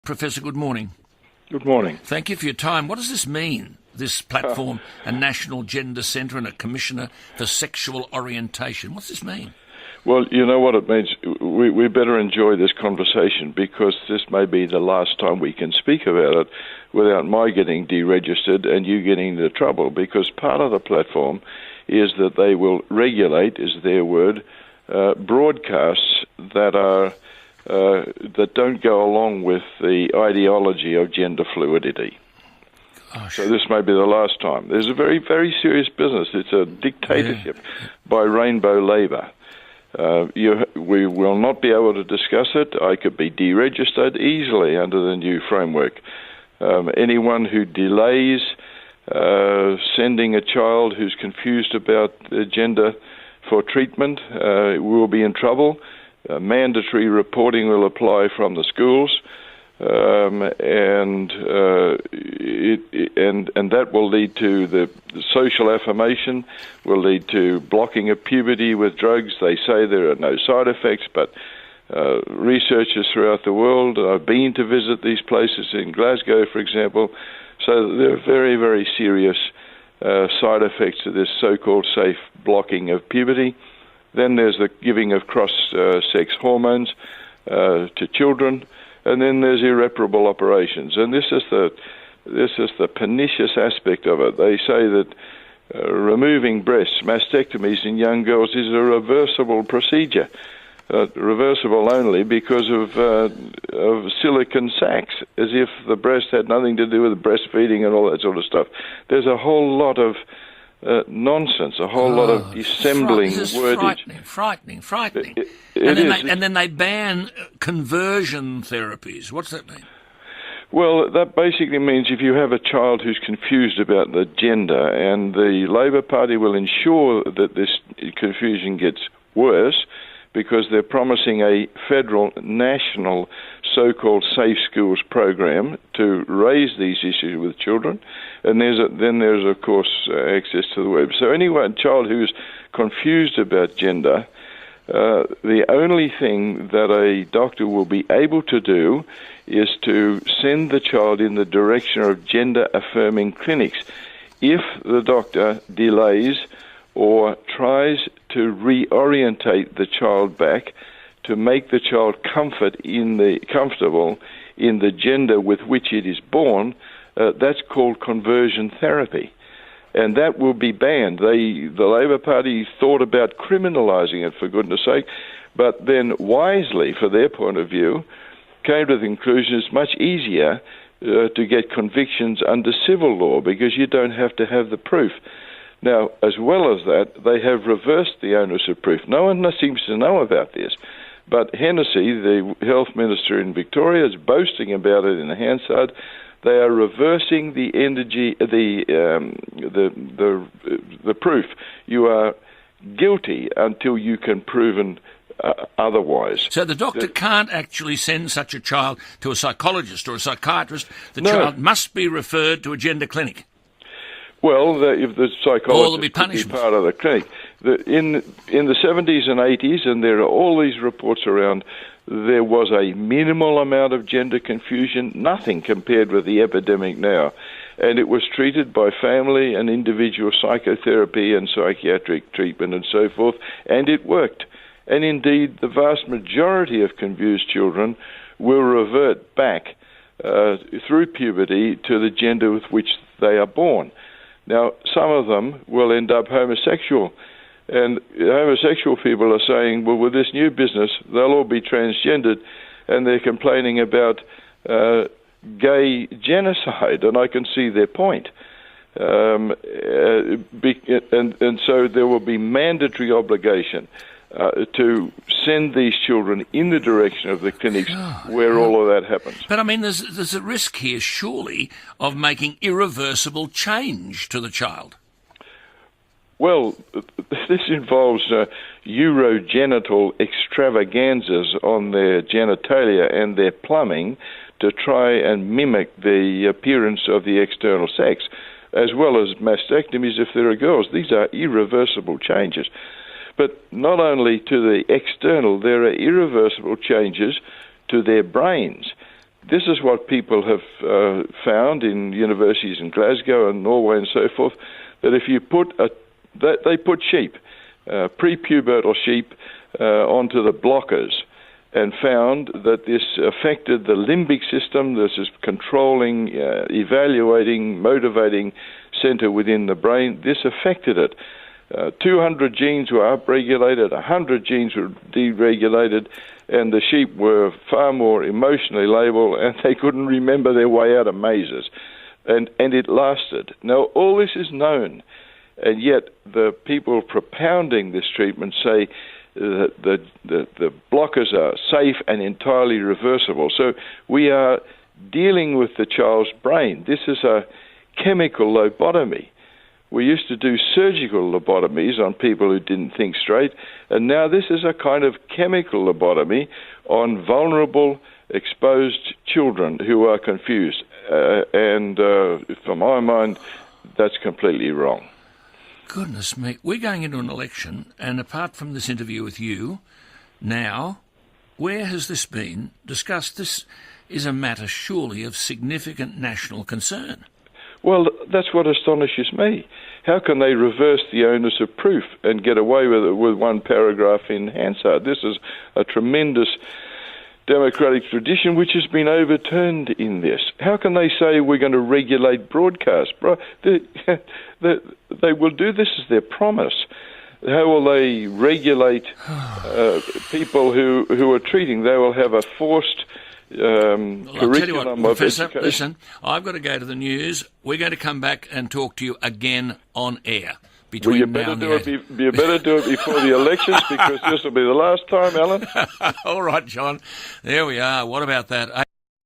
Professor, good morning. Good morning. Thank you for your time. What does this mean, this platform, a National Gender Centre and a Commissioner for Sexual Orientation? What's this mean? Well, you know what it means. We better enjoy this conversation because this may be the last time we can speak about it without my getting deregistered and you getting into trouble, because part of the platform is that they will regulate, is their word, broadcasts that are that don't go along with the ideology of gender fluidity. Gosh. So this may be the last time. There's a very, very serious business. It's a dictatorship by Rainbow Labour. We will not be able to discuss it. I could be deregistered easily under the new framework. Anyone who delays sending a child who's confused about gender for treatment will be in trouble. Mandatory reporting will apply from the schools, and that will lead to the social affirmation, will lead to blocking of puberty with drugs. They say there are no side effects, but researchers throughout the world, I've been to visit these places in Glasgow, for example, so there are very, very serious side effects to this so-called safe blocking of puberty. Then there's the giving of cross-sex hormones to children, and then there's irreparable operations. And this is the pernicious aspect of it. They say that removing breasts, mastectomies in young girls, is a reversible procedure. Reversible only because of silicon sacs, as if the breast had nothing to do with breastfeeding and all that sort of stuff. There's a whole lot of nonsense, a whole lot of dissembling wordage. Frightening. And then they ban conversion therapies. What's that mean? Well, that basically means if you have a child who's confused about the gender, and the Labor Party will ensure that this confusion gets worse, because they're promising a federal, national, so-called safe schools program to raise these issues with children. And then there's of course, access to the web. So anyone, child who's confused about gender, the only thing that a doctor will be able to do is to send the child in the direction of gender-affirming clinics. If the doctor delays or tries to reorientate the child back to make the child comfortable in the gender with which it is born, that's called conversion therapy. And that will be banned. The Labor Party thought about criminalising it, for goodness sake, but then wisely, for their point of view, came to the conclusion it's much easier to get convictions under civil law because you don't have to have the proof. Now, as well as that, they have reversed the onus of proof. No one seems to know about this, but Hennessy, the health minister in Victoria, is boasting about it in Hansard. They are reversing the proof. You are guilty until you can prove otherwise. So the doctor can't actually send such a child to a psychologist or a psychiatrist. The child must be referred to a gender clinic. Well, if the psychologist be could be part of the clinic. In the 70s and 80s, and there are all these reports around, there was a minimal amount of gender confusion, nothing compared with the epidemic now. And it was treated by family and individual psychotherapy and psychiatric treatment and so forth, and it worked. And indeed, the vast majority of confused children will revert back through puberty to the gender with which they are born. Now, some of them will end up homosexual, and homosexual people are saying, well, with this new business, they'll all be transgendered, and they're complaining about gay genocide, and I can see their point. And so there will be mandatory obligation to send these children in the direction of the clinics where all of that happens. But, I mean, there's a risk here, surely, of making irreversible change to the child. Well, this involves urogenital extravaganzas on their genitalia and their plumbing to try and mimic the appearance of the external sex, as well as mastectomies if there are girls. These are irreversible changes. But not only to the external, there are irreversible changes to their brains. this is what people have found in universities in Glasgow and Norway and so forth, that if you they put sheep, prepubertal sheep, onto the blockers, and found that this affected the limbic system. This is controlling, evaluating, motivating center within the brain. This affected it. 200 genes were upregulated, 100 genes were deregulated, and the sheep were far more emotionally labile, and they couldn't remember their way out of mazes. And it lasted. Now, all this is known, and yet the people propounding this treatment say that the blockers are safe and entirely reversible. So we are dealing with the child's brain. This is a chemical lobotomy. We used to do surgical lobotomies on people who didn't think straight, and now this is a kind of chemical lobotomy on vulnerable, exposed children who are confused. And from my mind, that's completely wrong. Goodness me. We're going into an election, and apart from this interview with you, now, where has this been discussed? This is a matter surely of significant national concern. Well, that's what astonishes me. How can they reverse the onus of proof and get away with it with one paragraph in Hansard? This is a tremendous democratic tradition which has been overturned in this. How can they say we're going to regulate broadcast? They will do this as their promise. How will they regulate people who are treating? They will have a forced curriculum of Professor, education. listen, I've got to go to the news. We're going to come back and talk to you again on air. Well, you better do it before the elections, because this will be the last time, Alan. All right, John. There we are. What about that?